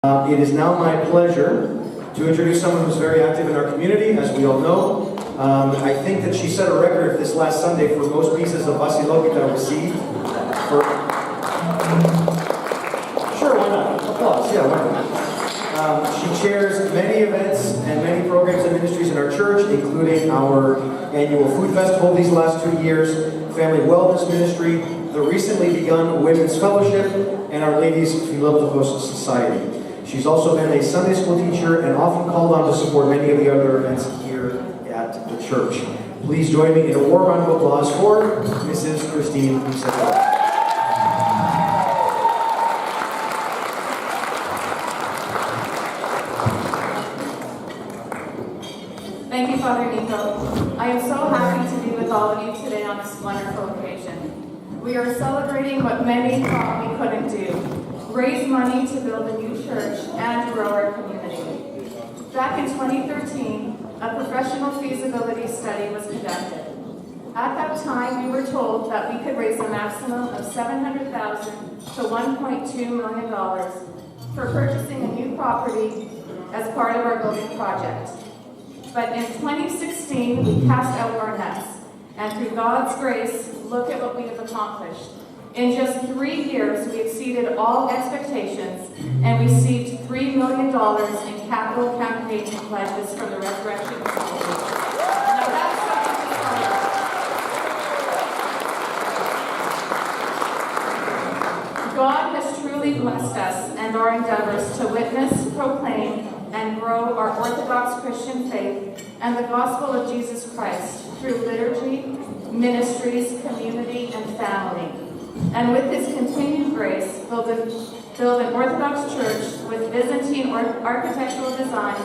It is now my pleasure to introduce someone who's very active in our community, as we all know. I think that she set a record this last Sunday for most pieces of Vasilokita received. Sure, why not? Applause, yeah, why not? She chairs many events and many programs and ministries in our church, including our annual food festival these last 2 years, family wellness ministry, the recently begun Women's Fellowship, and Our Ladies Philanthropos Society. She's also been a Sunday school teacher and often called on to support many of the other events here at the church. Please join me in a warm round of applause for Mrs. Christine Musetta. Thank you, Father Nico. I am so happy to be with all of you today on this wonderful occasion. We are celebrating what many thought we couldn't do: raise money to build a new church and grow our community. Back in 2013, a professional feasibility study was conducted. At that time, we were told that we could raise a maximum of $700,000 to $1.2 million for purchasing a new property as part of our building project. But in 2016, we cast out our nets, and through God's grace, look at what we have accomplished. In just 3 years, we exceeded all expectations and received $3 million in capital campaign pledges from the Resurrection Community. Now that's something to celebrate. God has truly blessed us and our endeavors to witness, proclaim, and grow our Orthodox Christian faith and the gospel of Jesus Christ through liturgy, ministries, community, and family. And with His continued grace, build an Orthodox church with Byzantine architectural design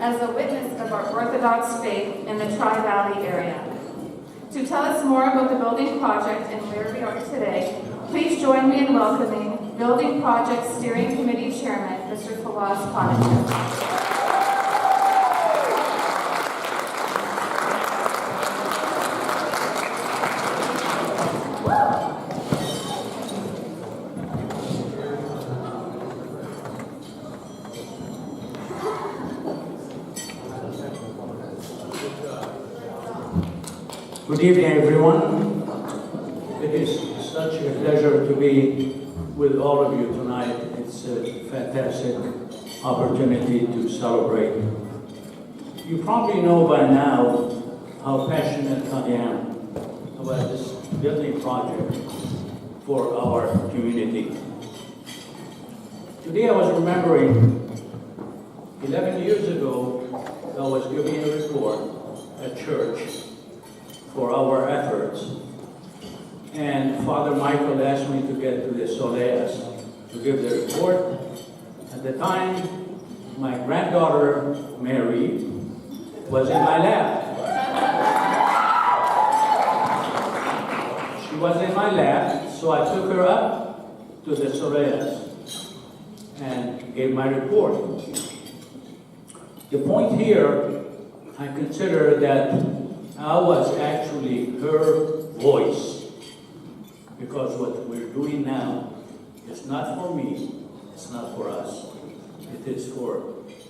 as a witness of our Orthodox faith in the Tri-Valley area. To tell us more about the building project and where we are today, please join me in welcoming Building Project Steering Committee Chairman, Mr. Fawaz Khanachet. Good evening, everyone. It is such a pleasure to be with all of you tonight. It's a fantastic opportunity to celebrate. You probably know by now how passionate I am about this building project for our community. Today I was remembering 11 years ago I was giving a report at church for our efforts. And Father Michael asked me to get to the Soleas to give the report. At the time, my granddaughter, Mary, was in my lap. She was in my lap, so I took her up to the Soleas and gave my report. The point here, I consider that I was actually her voice, because what we're doing now is not for me, it's not for us. It is for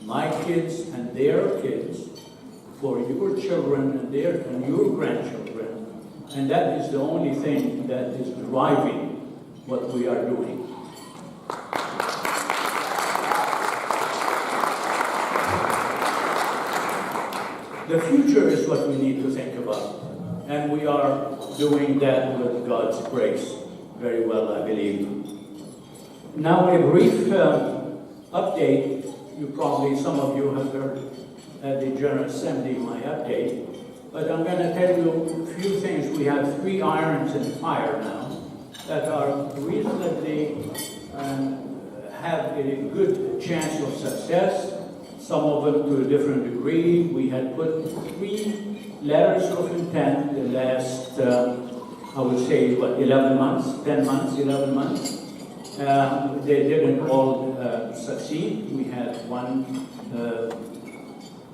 my kids and their kids, for your children and your grandchildren, and that is the only thing that is driving what we are doing. The future is what we need to think about, and we are doing that with God's grace very well, I believe. Now, a brief update. Some of you have heard at the General Assembly my update, but I'm going to tell you a few things. We have 3 irons in fire now that are reasonably have a good chance of success. Some of them to a different degree. We had put 3 letters of intent the last, I would say, 11 months, 10 months, 11 months. They didn't all succeed. We had one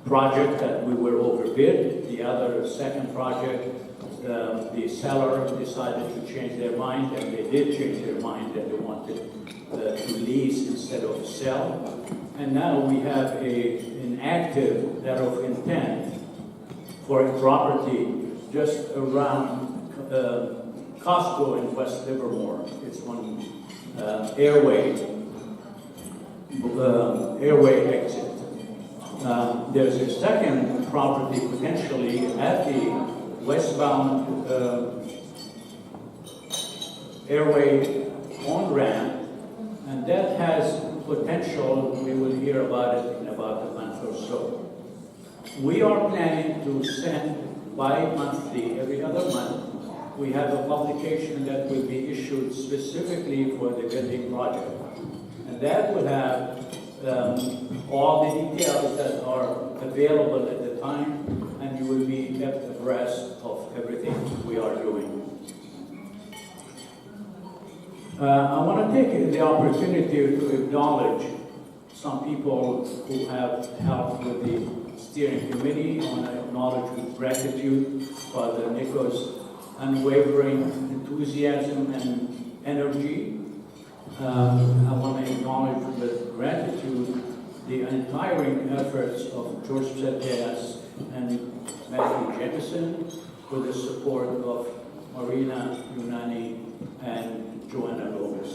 project that we were overbid. The other, second project, the seller decided to change their mind, and they did change their mind, and they wanted to lease instead of sell. And now we have an active letter of intent for a property just around Costco in West Livermore. It's on Airway exit. There's a second property potentially at the westbound Airway on-ramp, and that has potential. We will hear about it in about a month or so. We are planning to send bi-monthly, every other month. We have a publication that will be issued specifically for the building project. And that will have all the details that are available at the time, and you will be kept abreast of everything we are doing. I want to take the opportunity to acknowledge some people who have helped with the steering committee. I want to acknowledge with gratitude Father Nikolaos' unwavering enthusiasm and energy. I want to acknowledge with gratitude the untiring efforts of George Retelas and Matthew Jamison, with the support of Marina Yunani and Joanna Haloulos.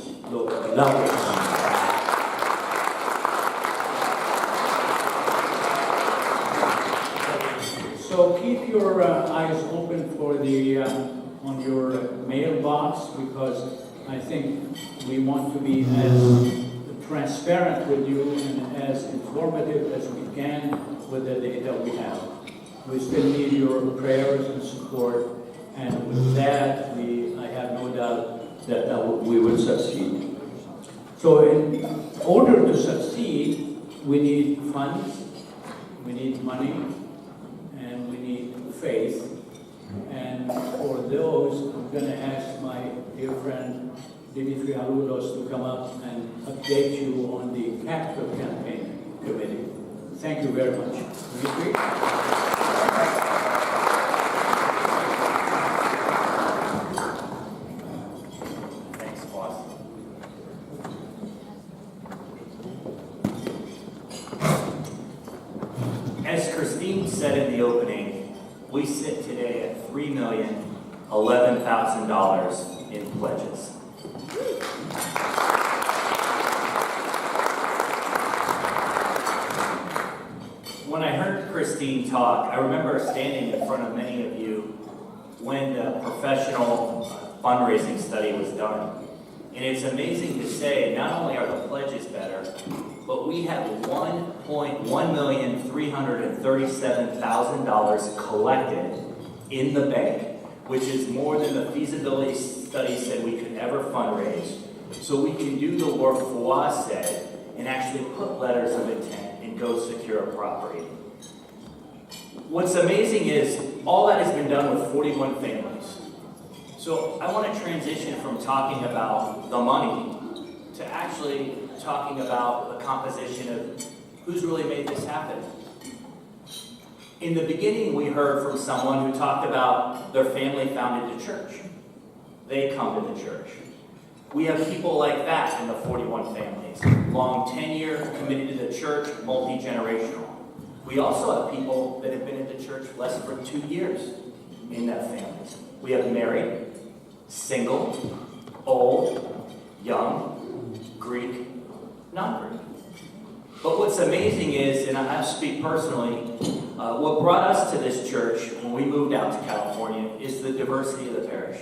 So keep your eyes open for the on your mailbox, because I think we want to be as transparent with you and as informative as we can with the data we have. We still need your prayers and support, and with that, I have no doubt that we will succeed. So in order to succeed, we need funds, we need money, and we need faith. And for those, I'm going to ask my dear friend Dimitri Haloulos to come up and update you on the capital campaign committee. Thank you very much. Dimitri? Thanks, Fawaz. As Christine said in the opening, we sit today at $3,011,000 in pledges. When I heard Christine talk, I remember standing in front of many of you when the professional fundraising study was done. And it's amazing to say, not only are the pledges better, but we have $1,337,000 collected in the bank, which is more than the feasibility study said we could ever fundraise. So we can do the work Fawaz said and actually put letters of intent and go secure a property. What's amazing is all that has been done with 41 families. So I want to transition from talking about the money to actually talking about the composition of who's really made this happen. In the beginning, we heard from someone who talked about their family founded the church. They come to the church. We have people like that in the 41 families. Long tenure, committed to the church, multi-generational. We also have people that have been in the church less than 2 years in that families. We have married, single, old, young, Greek, non-Greek. But what's amazing is, and I speak personally, what brought us to this church when we moved out to California is the diversity of the parish.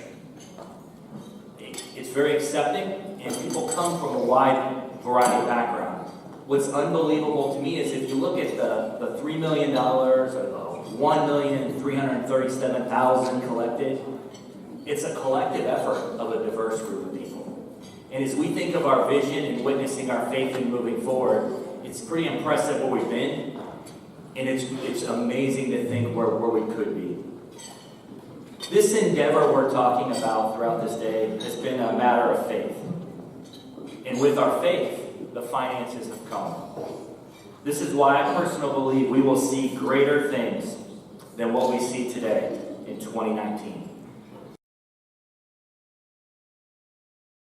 It's very accepting, and people come from a wide variety of background. What's unbelievable to me is if you look at the $3 million or the $1,337,000 collected, it's a collective effort of a diverse group of people. And as we think of our vision and witnessing our faith in moving forward, it's pretty impressive where we've been, and it's amazing to think where we could be. This endeavor we're talking about throughout this day has been a matter of faith. And with our faith, the finances have come. This is why I personally believe we will see greater things than what we see today in 2019.